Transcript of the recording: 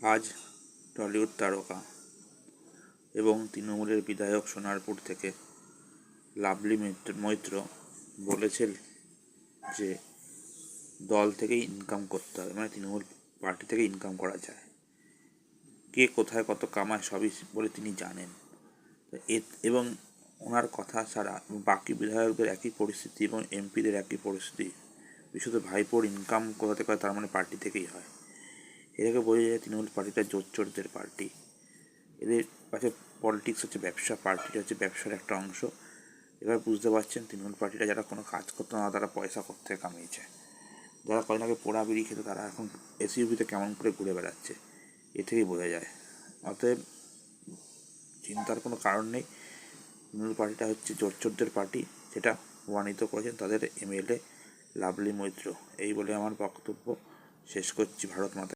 আজ টলিউড তারকা এবং তৃণমূলের বিধায়ক সোনারপুর থেকে লাভলি মৈত্র বলেছেন যে দল থেকেই ইনকাম করতে হবে, মানে তৃণমূল পার্টি থেকে ইনকাম করা যায়, কে কোথায় কত কামায় সবই বলে তিনি জানেন। এবং ওনার কথা ছাড়া বাকি বিধায়কদের একই পরিস্থিতি এবং এমপিদের একই পরিস্থিতি, বিশেষত ভাইপোর ইনকাম কোথা থেকে হয়, তার মানে পার্টি থেকেই হয়। এটাকে বোঝা যায় তৃণমূল পার্টিটা জোচ্চোরদের পার্টি। এদের কাছে পলিটিক্স হচ্ছে ব্যবসা, পার্টিটা হচ্ছে ব্যবসার একটা অংশ। এবার বুঝতে পারছেন তৃণমূল পার্টিটা যারা কোনো কাজ করতো না, তারা পয়সা করতে কামিয়েছে। যারা কদিন আগে পোড়া বিড়ি খেত, তারা এখন এসইউভিতে কেমন করে ঘুরে বেড়াচ্ছে, এ থেকেই বোঝা যায়। অতএব চিন্তার কোনো কারণ নেই। তৃণমূল পার্টিটা হচ্ছে জোচ্চোরদের পার্টি, যেটা প্রমাণিত করেছেন তাদের এমএলএ লাভলি মৈত্র। এই বলে আমার বক্তব্য শেষ করছি। ভারত মাতা।